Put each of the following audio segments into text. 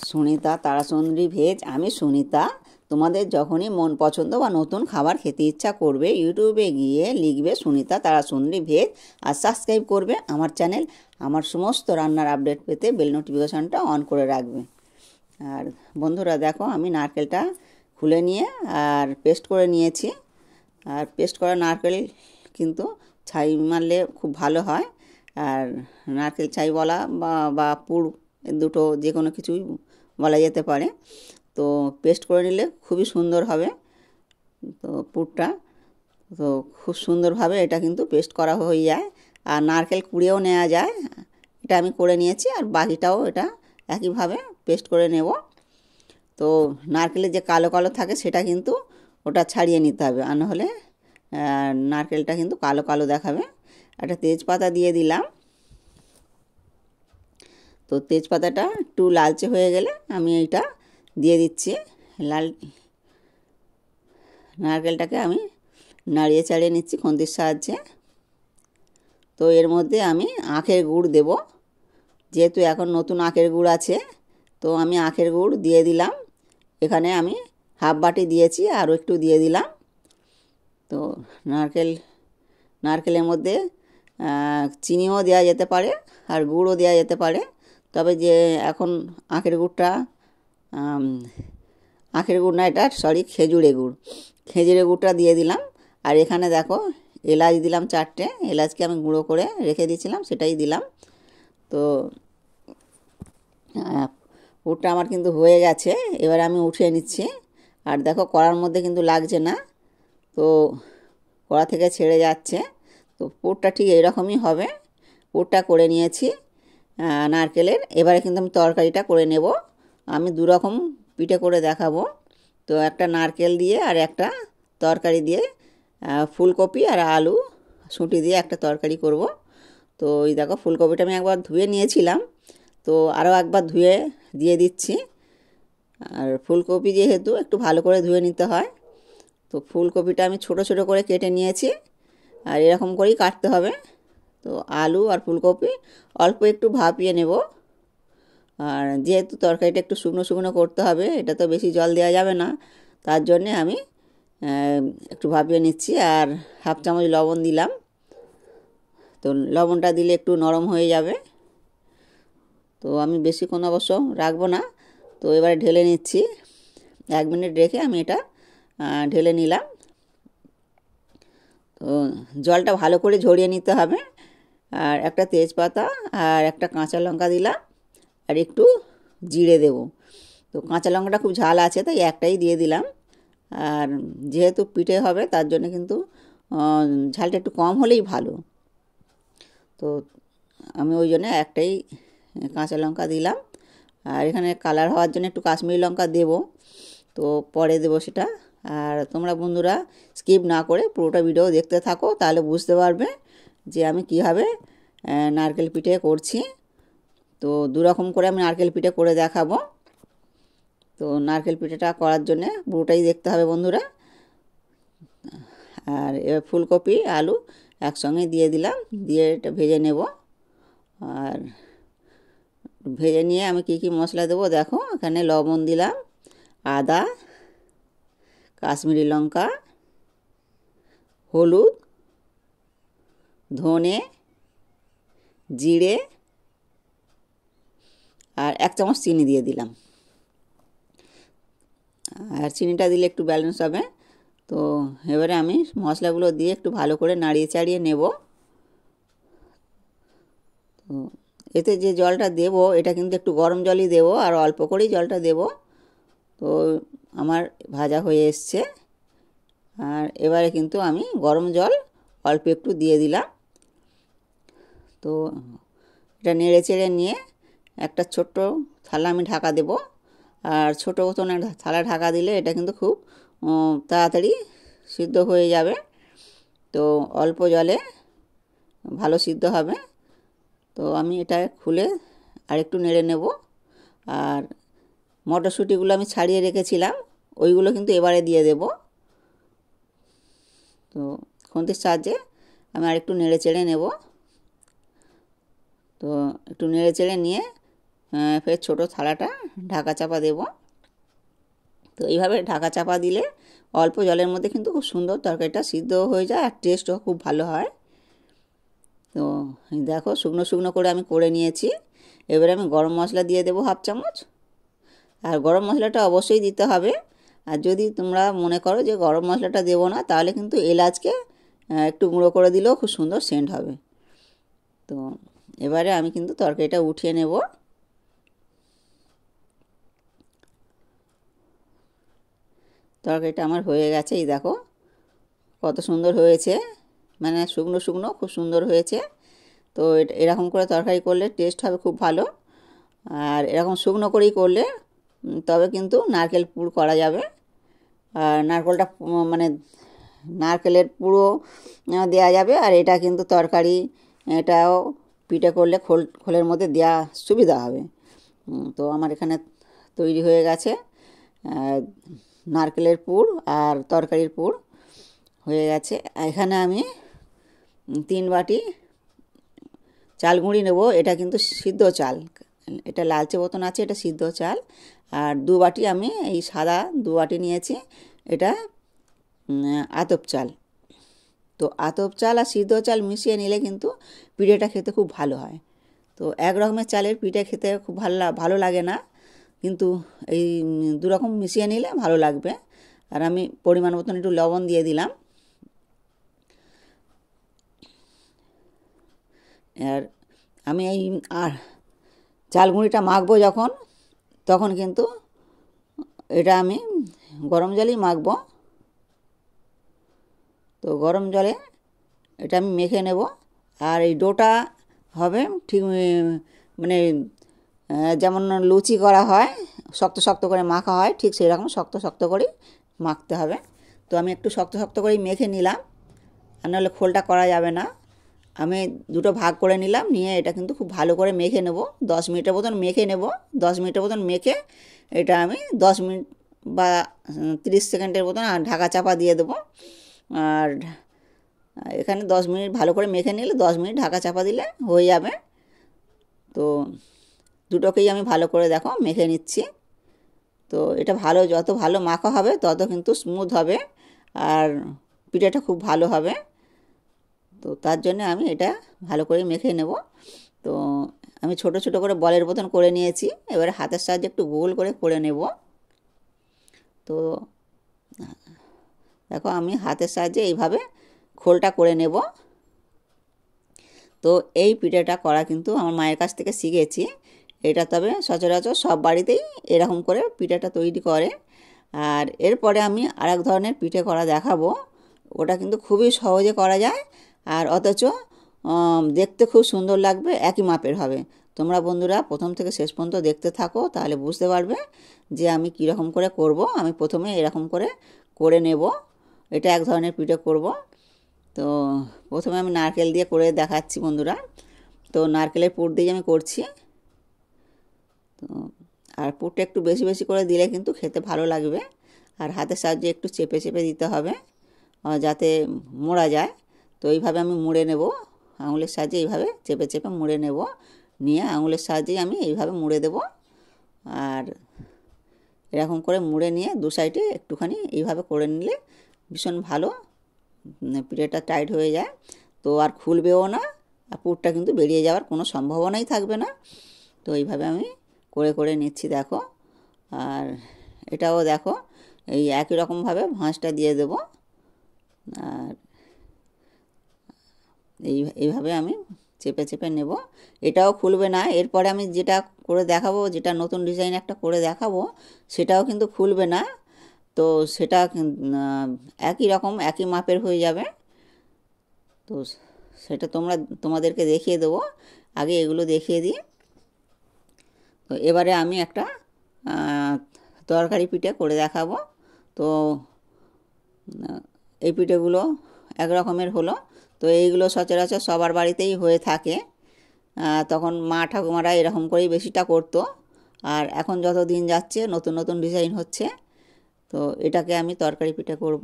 Sunita তারাচন্দ্রী veg. আমি সুনিতা। তোমাদের যখনই মন পছন্দ বা নতুন খাবার খেতে ইচ্ছা করবে, ইউটিউবে গিয়ে লিখবে সুনিতা তারাচন্দ্রী ভেজ আর সাবস্ক্রাইব করবে আমার চ্যানেল। আমার সমস্ত রান্নার আপডেট পেতে বেল নোটিফিকেশানটা অন করে রাখবে। আর বন্ধুরা দেখো, আমি নারকেলটা খুলে নিয়ে আর পেস্ট করে নিয়েছি। আর পেস্ট করা নারকেল কিন্তু ছাই মারলে খুব ভালো হয়। আর নারকেল ছাই বলা বা পুর, দুটো যে কোনো কিছুই বলা যেতে পারে। তো পেস্ট করে নিলে খুবই সুন্দর হবে তো পুরটা। তো খুব সুন্দরভাবে এটা কিন্তু পেস্ট করা হয়ে যায়। আর নারকেল কুড়িয়েও নেওয়া যায়, এটা আমি করে নিয়েছি। আর বাকিটাও এটা একইভাবে পেস্ট করে নেব। তো নারকেলের যে কালো কালো থাকে সেটা কিন্তু ওটা ছাড়িয়ে নিতে হবে, আর নাহলে নারকেলটা কিন্তু কালো কালো দেখাবে। একটা তেজপাতা দিয়ে দিলাম। তো তেজপাতাটা একটু লালচে হয়ে গেলে আমি এইটা দিয়ে দিচ্ছি। নারকেলটাকে আমি নাড়িয়ে চাড়িয়ে নিচ্ছি খুন্তির সাহায্যে। তো এর মধ্যে আমি আখের গুড় দেব, যেহেতু এখন নতুন আখের গুড় আছে। তো আমি আখের গুড় দিয়ে দিলাম। এখানে আমি হাফ বাটি দিয়েছি, আরও একটু দিয়ে দিলাম। তো নারকেলের মধ্যে চিনিও দেওয়া যেতে পারে আর গুড়ও দেওয়া যেতে পারে। তবে যে এখন আখের গুড়টা, আখের গুড় না, এটা সরি খেজুরে গুড়টা দিয়ে দিলাম। আর এখানে দেখো এলাচ দিলাম 4টে। এলাচকে আমি গুঁড়ো করে রেখে দিয়েছিলাম, সেটাই দিলাম। তো পুরটা আমার কিন্তু হয়ে গেছে। এবার আমি উঠিয়ে নিচ্ছি। আর দেখো কড়ার মধ্যে কিন্তু লাগছে না, তো কড়া থেকে ছেড়ে যাচ্ছে। তো পুরটা ঠিক এরকমই হবে। পুরটা করে নিয়েছি নারকেলের। এবারে কিন্তু আমি তরকারিটা করে নেব। আমি দুরকম পিঠে করে দেখাবো। তো একটা নারকেল দিয়ে আর একটা তরকারি দিয়ে, ফুলকপি আর আলু শুঁটি দিয়ে একটা তরকারি করব। তো এই দেখো ফুলকপিটা আমি একবার ধুয়ে নিয়েছিলাম, তো আরও একবার ধুয়ে দিয়ে দিচ্ছি। আর ফুলকপি যেহেতু একটু ভালো করে ধুয়ে নিতে হয়। তো ফুলকপিটা আমি ছোট ছোট করে কেটে নিয়েছি, আর এরকম করেই কাটতে হবে। তো আলু আর ফুলকপি অল্প একটু ভাপিয়ে নেব। আর যেহেতু তরকারিটা একটু শুকনো শুকনো করতে হবে, এটা তো বেশি জল দেওয়া যাবে না, তার জন্যে আমি একটু ভাপিয়ে নিচ্ছি। আর হাফ চামচ লবণ দিলাম। তো লবণটা দিলে একটু নরম হয়ে যাবে। তো আমি বেশিক্ষণ অবশ্য রাখবো না। তো এবারে ঢেলে নিচ্ছি। 1 মিনিট রেখে আমি এটা ঢেলে নিলাম। তো জলটা ভালো করে ঝরিয়ে নিতে হবে। আর একটা তেজপাতা আর একটা কাঁচা লঙ্কা দিলাম, আর একটু জিরে দেব। তো কাঁচা লঙ্কাটা খুব ঝাল আছে, তাই একটাই দিয়ে দিলাম। আর যেহেতু পিঠে হবে তার জন্য কিন্তু ঝালটা একটু কম হলেই ভালো। তো আমি ওই জন্য একটাই কাঁচা লঙ্কা দিলাম। আর এখানে কালার হওয়ার জন্য একটু কাশ্মীরি লঙ্কা দেব, তো পরে দেবো সেটা। আর তোমরা বন্ধুরা স্কিপ না করে পুরোটা ভিডিও দেখতে থাকো, তাহলে বুঝতে পারবে যে আমি কীভাবে নারকেল পিঠে করছি। তো দুরকম করে আমি নারকেল পিঠে করে দেখাবো। তো নারকেল পিঠেটা করার জন্যে পুরোটাই দেখতে হবে বন্ধুরা। আর এবার ফুলকপি আলু একসঙ্গে দিয়ে দিলাম, দিয়ে এটা ভেজে নেব। আর ভেজে নিয়ে আমি কী কী মশলা দেবো দেখো, এখানে লবণ দিলাম, আদা, কাশ্মীরি লঙ্কা, হলুদ, ধনে, জিরে আর 1 চামচ চিনি দিয়ে দিলাম। আর চিনিটা দিলে একটু ব্যালেন্স হবে। তো এবারে আমি মশলাগুলো দিয়ে একটু ভালো করে নাড়িয়ে চাড়িয়ে নেব। তো এতে যে জলটা দেব এটা কিন্তু একটু গরম জলই দেব, আর অল্প করেই জলটা দেব। তো আমার ভাজা হয়ে এসছে। আর এবারে কিন্তু আমি গরম জল অল্প একটু দিয়ে দিলাম। তো এটা নেড়ে চেড়ে নিয়ে একটা ছোট্ট থালা আমি ঢাকা দেব। আর ছোটো মতন একটা থালা ঢাকা দিলে এটা কিন্তু খুব তাড়াতাড়ি সিদ্ধ হয়ে যাবে। তো অল্প জলে ভালো সিদ্ধ হবে। তো আমি এটা খুলে আরেকটু নেড়ে নেব। আর মটরশুঁটিগুলো আমি ছাড়িয়ে রেখেছিলাম, ওইগুলো কিন্তু এবারে দিয়ে দেব। তো খুন্তির সাহায্যে আমি আরেকটু নেড়ে চেড়ে নেব। তো একটু নেড়ে চেড়ে নিয়ে ফের ছোট থালাটা ঢাকা চাপা দেব। তো এইভাবে ঢাকা চাপা দিলে অল্প জলের মধ্যে কিন্তু খুব সুন্দর তরকারিটা সিদ্ধ হয়ে যায় আর টেস্টও খুব ভালো হয়। তো দেখো শুকনো শুকনো করে আমি করে নিয়েছি। এবারে আমি গরম মশলা দিয়ে দেবো 1/2 চামচ। আর গরম মশলাটা অবশ্যই দিতে হবে। আর যদি তোমরা মনে করো যে গরম মশলাটা দেবো না, তাহলে কিন্তু এলাচকে একটু গুঁড়ো করে দিলেও খুব সুন্দর সেন্ট হবে। তো এবারে আমি কিন্তু তরকারিটা উঠিয়ে নেব। তরকারিটা আমার হয়ে গেছে, এই দেখো কত সুন্দর হয়েছে, মানে শুকনো শুকনো খুব সুন্দর হয়েছে। তো এরকম করে তরকারি করলে টেস্ট হবে খুব ভালো। আর এরকম শুকনো করেই করলে তবে কিন্তু নারকেল পুর করা যাবে। আর নারকেলটা মানে নারকেলের পুরো দেওয়া যাবে। আর এটা কিন্তু তরকারি, এটাও পিঠে করলে খোলের মধ্যে দেওয়া সুবিধা হবে। তো আমার এখানে তৈরি হয়ে গেছে নারকেলের পুর আর তরকারির পুর হয়ে গেছে। এখানে আমি 3 বাটি চাল গুঁড়ি নেব। এটা কিন্তু সিদ্ধ চাল, এটা লালচে মতন আছে, এটা সিদ্ধ চাল। আর 2 বাটি আমি এই সাদা 2 বাটি নিয়েছি, এটা আতপ চাল। তো আতপ চাল আর সিদ্ধ চাল মিশিয়ে নিলে কিন্তু পিঠেটা খেতে খুব ভালো হয়। তো এক রকমের চালের পিঠে খেতে খুব ভালো লাগে না, কিন্তু এই 2 রকম মিশিয়ে নিলে ভালো লাগবে। আর আমি পরিমাণ মতন একটু লবণ দিয়ে দিলাম। আর আমি এই আর চাল গুঁড়িটা মাখবো যখন, তখন কিন্তু এটা আমি গরম জলেই মাখবো। তো গরম জলে এটা আমি মেখে নেব। আর এই ডোটা হবে ঠিক মানে যেমন লুচি করা হয়, শক্ত শক্ত করে মাখা হয়, ঠিক সেই রকম শক্ত শক্ত করেই মাখতে হবে। তো আমি একটু শক্ত শক্ত করেই মেখে নিলাম, আর নাহলে খোলটা করা যাবে না। আমি 2টো ভাগ করে নিলাম, নিয়ে এটা কিন্তু খুব ভালো করে মেখে নেব। 10 মিনিটের মতন মেখে নেব। 10 মিনিটের মতন মেখে এটা আমি 10 মিনিট বা 30 সেকেন্ডের মতন ঢাকা চাপা দিয়ে দেবো। আর এখানে 10 মিনিট ভালো করে মেখে নিলে 10 মিনিট ঢাকা চাপা দিলে হয়ে যাবে। তো দুটোকেই আমি ভালো করে দেখো মেখে নিচ্ছি। তো এটা যত ভালো মাখা হবে তত কিন্তু স্মুথ হবে আর পিঠাটা খুব ভালো হবে। তো তার জন্য আমি এটা ভালো করে মেখে নেব। তো আমি ছোট ছোট করে বলের মতন করে নিয়েছি। এবারে হাতের সাহায্যে একটু গোল করে নেব। তো দেখো আমি হাতের সাহায্যে এইভাবে খোলটা করে নেব। তো এই পিঠাটা করা কিন্তু আমার মায়ের কাছ থেকে শিখেছি। এটা তবে সচরাচর সব বাড়িতেই এরকম করে পিঠাটা তৈরি করে। আর এরপরে আমি আরেক ধরনের পিঠে করা দেখাবো। ওটা কিন্তু খুবই সহজে করা যায়, আর অথচ দেখতে খুব সুন্দর লাগবে, একই মাপের হবে। তোমরা বন্ধুরা প্রথম থেকে শেষ পর্যন্ত দেখতে থাকো, তাহলে বুঝতে পারবে যে আমি কীরকম করে করব। আমি প্রথমে এরকম করে নেব। এটা এক ধরনের পিঠে করব। তো প্রথমে আমি নারকেল দিয়ে করে দেখাচ্ছি বন্ধুরা। তো নারকেলের পুর দিয়ে আমি করছি। তো আর পুরটা একটু বেশি বেশি করে দিলে কিন্তু খেতে ভালো লাগবে। আর হাতের সাহায্যে একটু চেপে চেপে দিতে হবে যাতে মোড়া যায়। তো এইভাবে আমি মুড়ে নেব, আঙুলের সাহায্যে এইভাবে চেপে চেপে মুড়ে নেব। নিয়ে আঙুলের সাহায্যেই আমি এইভাবে মুড়ে দেব। আর এরকম করে মুড়ে নিয়ে 2 সাইডে একটুখানি এইভাবে করে নিলে ভীষণ ভালো পিঠেটা টাইট হয়ে যায়। তো আর খুলবেও না, আর পুরটা কিন্তু বেরিয়ে যাওয়ার কোনো সম্ভাবনাই থাকবে না। তো এইভাবে আমি করে নিচ্ছি দেখো। আর এটাও দেখো এই একই রকমভাবে ভাঁজটা দিয়ে দেব। আর এইভাবে আমি চেপে চেপে নেব। এটাও খুলবে না। এরপরে আমি যেটা করে দেখাবো, যেটা নতুন ডিজাইন একটা করে দেখাবো, সেটাও কিন্তু খুলবে না। তো সেটা একই রকম একই মাপের হয়ে যাবে। তো সেটা তোমাদেরকে দেখিয়ে দেবো। আগে এগুলো দেখিয়ে দিই। তো এবারে আমি একটা তরকারি পিঠে করে দেখাবো। তো এই পিঠেগুলো এক রকমের হলো। তো এইগুলো সচরাচর সবার বাড়িতেই হয়ে থাকে। তখন মা ঠাকুমারা এরকম করেই বেশিটা করতো। আর এখন যত দিন যাচ্ছে নতুন নতুন ডিজাইন হচ্ছে। তো এটাকে আমি তরকারি পিঠে করব।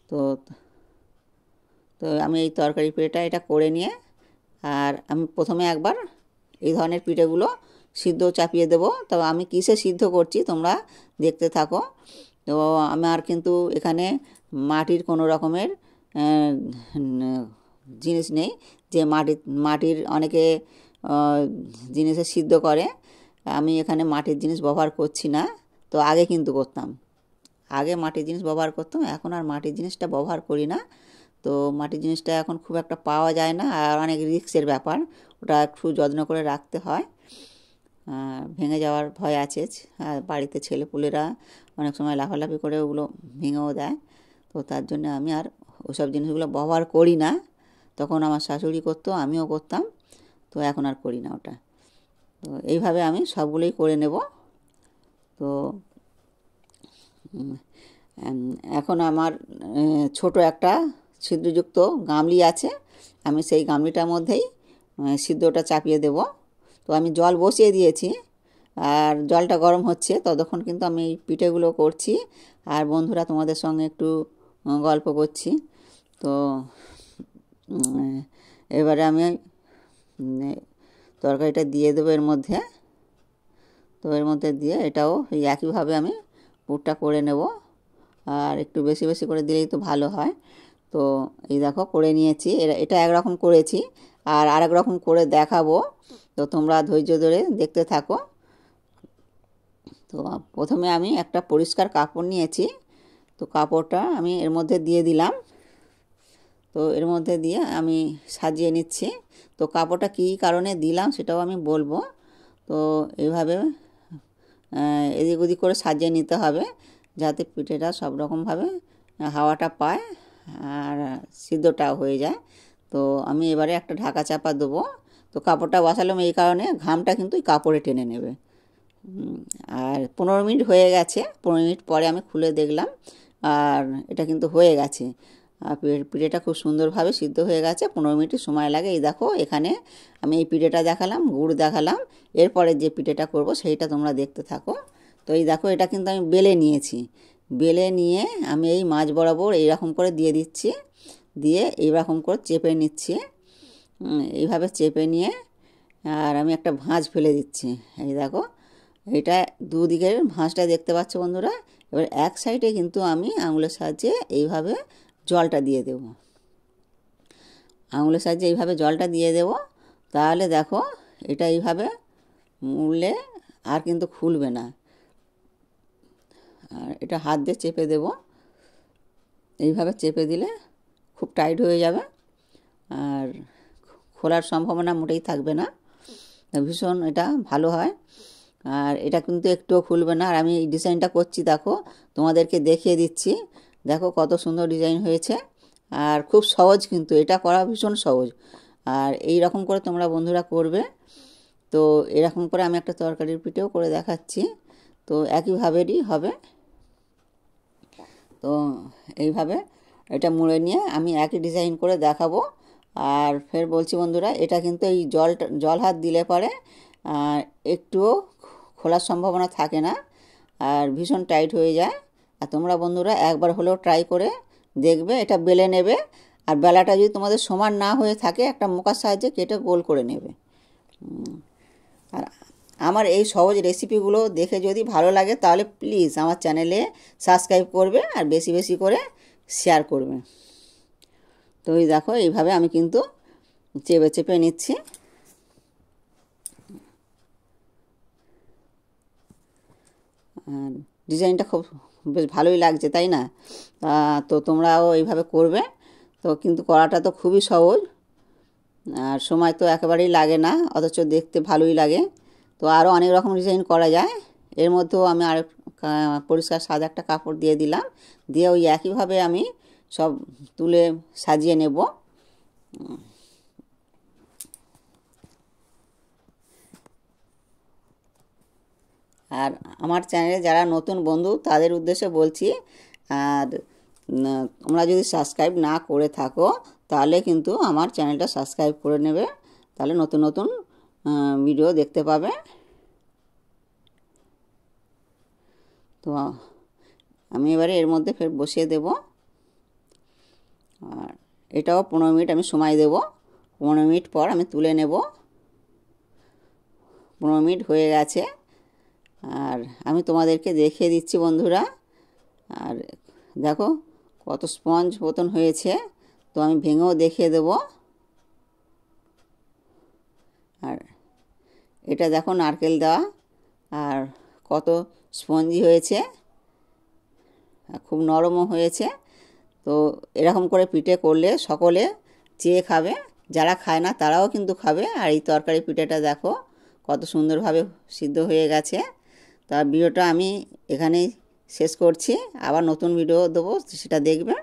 তো তো আমি এই তরকারি পিঠেটা এটা করে নিয়ে, আর আমি প্রথমে একবার এই ধরনের পিঠেগুলো সিদ্ধ চাপিয়ে দেবো। তবে আমি কিসে সিদ্ধ করছি তোমরা দেখতে থাকো। তো আমার কিন্তু এখানে মাটির কোনো রকমের জিনিস নেই, যে মাটির অনেকে জিনিসে সিদ্ধ করে। আমি এখানে মাটির জিনিস ব্যবহার করছি না। তো আগে কিন্তু করতাম, আগে মাটির জিনিস ব্যবহার করতাম, এখন আর মাটির জিনিসটা ব্যবহার করি না। তো মাটির জিনিসটা এখন খুব একটা পাওয়া যায় না, আর অনেক রিস্কের ব্যাপার, ওটা একটু যত্ন করে রাখতে হয়। ভেঙে যাওয়ার ভয় আছে, বাড়িতে ছেলেপুলেরা অনেক সময় লাফালাফি করে ওগুলো ভেঙেও দেয়। তো তার জন্য আমি আর ওসব জিনিসগুলো ব্যবহার করি না। তখন আমার শাশুড়ি করতো, আমিও করতাম, তো এখন আর করি না ওটা। তো এইভাবে আমি সবগুলোই করে নেব। তো এখন আমার ছোট একটা ছিদ্রযুক্ত গামলি আছে, আমি সেই গামলিটার মধ্যেই সিদ্ধটা চাপিয়ে দেব। তো আমি জল বসিয়ে দিয়েছি, আর জলটা গরম হচ্ছে, ততক্ষণ কিন্তু আমি এই পিঠেগুলো করছি, আর বন্ধুরা তোমাদের সঙ্গে একটু গল্প করছি। তো এবারে আমি তরকারিটা দিয়ে দেবো এর মধ্যে। তো এর মধ্যে দিয়ে এটাও এই একইভাবে আমি পুরটা করে নেব, আর একটু বেশি বেশি করে দিলেই তো ভালো হয়। তো এই দেখো করে নিয়েছি, এটা একরকম করেছি, আর আরেক রকম করে দেখাবো। তো তোমরা ধৈর্য ধরে দেখতে থাকো। তো প্রথমে আমি একটা পরিষ্কার কাপড় নিয়েছি, তো কাপড়টা আমি এর মধ্যে দিয়ে দিলাম। তো এর মধ্যে দিয়ে আমি সাজিয়ে নিচ্ছি। তো কাপড়টা কী কারণে দিলাম সেটাও আমি বলবো। তো এইভাবে এদিক ওদিক করে সাজিয়ে নিতে হবে, যাতে পিঠেটা সব রকমভাবে হাওয়াটা পায় আর সিদ্ধটাও হয়ে যায়। তো আমি এবারে একটা ঢাকা চাপা দেবো। তো কাপড়টা বসালাম এই কারণে, ঘামটা কিন্তু এই কাপড়ে টেনে নেবে। আর 15 মিনিট হয়ে গেছে, 15 মিনিট পরে আমি খুলে দেখলাম, আর এটা কিন্তু হয়ে গেছে। আর পিঠেটা খুব সুন্দরভাবে সিদ্ধ হয়ে গেছে। 15 মিনিট সময় লাগে। এই দেখো এখানে আমি এই পিঠেটা দেখালাম, গুড় দেখালাম, এরপরে যে পিঠেটা করব সেইটা তোমরা দেখতে থাকো। তো এই দেখো এটা কিন্তু আমি বেলে নিয়েছি, বেলে নিয়ে আমি এই মাছ বরাবর এইরকম করে দিয়ে দিচ্ছি, দিয়ে এইরকম করে চেপে নিচ্ছি। এইভাবে চেপে নিয়ে আর আমি একটা ভাঁজ ফেলে দিচ্ছি। এই দেখো এটা দুদিকের ভাঁজটা দেখতে পাচ্ছ বন্ধুরা। এবার এক সাইডে কিন্তু আমি আঙুলের সাহায্যে এইভাবে জলটা দিয়ে দেব, আঙুলের সাহায্যে এইভাবে জলটা দিয়ে দেব। তাহলে দেখো এটা এইভাবে মুড়লে আর কিন্তু খুলবে না। আর এটা হাত দিয়ে চেপে দেব, এইভাবে চেপে দিলে খুব টাইট হয়ে যাবে, আর খোলার সম্ভাবনা মোটেই থাকবে না। ভীষণ এটা ভালো হয়, আর এটা কিন্তু একটুও খুলবে না। আর আমি এই ডিজাইনটা করছি, দেখো তোমাদেরকে দেখিয়ে দিচ্ছি, দেখো কত সুন্দর ডিজাইন হয়েছে। আর খুব সহজ, কিন্তু এটা করা ভীষণ সহজ। আর এই রকম করে তোমরা বন্ধুরা করবে। তো এরকম করে আমি একটা তরকারির পিঠেও করে দেখাচ্ছি, তো একইভাবেরই হবে। তো এইভাবে এটা মুড়ে নিয়ে আমি একই ডিজাইন করে দেখাবো। আর ফের বলছি বন্ধুরা, এটা কিন্তু এই জল হাত দিলে পরে একটুও খোলার সম্ভাবনা থাকে না, আর ভীষণ টাইট হয়ে যায়। আর তোমরা বন্ধুরা একবার হলেও ট্রাই করে দেখবে। এটা বেলে নেবে, আর বেলাটা যদি তোমাদের সমান না হয়ে থাকে একটা মোকার সাহায্যে কেটে গোল করে নেবে। আর আমার এই সহজ রেসিপিগুলো দেখে যদি ভালো লাগে তাহলে প্লিজ আমার চ্যানেলে সাবস্ক্রাইব করবে, আর বেশি বেশি করে শেয়ার করবে। তো এই দেখো এইভাবে আমি কিন্তু চেপে চেপে নিচ্ছি। আর ডিজাইনটা খুব বেশ ভালোই লাগছে, তাই না? তো তোমরাও এইভাবে করবে। তো কিন্তু করাটা তো খুবই সহজ, আর সময় তো একেবারেই লাগে না, অথচ দেখতে ভালোই লাগে। তো আরও অনেক রকম ডিজাইন করা যায়। এর মধ্যেও আমি আর পরিষ্কার সাদা একটা কাপড় দিয়ে দিলাম, দিয়ে ওই একইভাবে আমি সব তুলে সাজিয়ে নেব। আর আমার চ্যানেলে যারা নতুন বন্ধু তাদের উদ্দেশ্যে বলছি, আর তোমরা যদি সাবস্ক্রাইব না করে থাকো তাহলে কিন্তু আমার চ্যানেলটা সাবস্ক্রাইব করে নেবে, তাহলে নতুন নতুন ভিডিও দেখতে পাবে। তো আমি এবারে এর মধ্যে ফের বসিয়ে দেব, আর এটাও 15 মিনিট আমি সময় দেব। 15 মিনিট পর আমি তুলে নেব। 10-15 মিনিট হয়ে গেছে। আর আমি তোমাদেরকে দেখিয়ে দিচ্ছি বন্ধুরা। আর দেখো কত স্পঞ্জ মতন হয়েছে, তো আমি ভেঙেও দেখিয়ে দেব। আর এটা দেখো নারকেল দেওয়া, আর কত স্পঞ্জি হয়েছে, খুব নরমও হয়েছে। তো এরকম করে পিঠে করলে সকলে চেয়ে খাবে, যারা খায় না তারাও কিন্তু খাবে। আর এই তরকারি পিঠেটা দেখো কত সুন্দরভাবে সিদ্ধ হয়ে গেছে। তা ভিডিওটা আমি এখানেই শেষ করছি, আবার নতুন ভিডিও দেবো, সেটা দেখবে।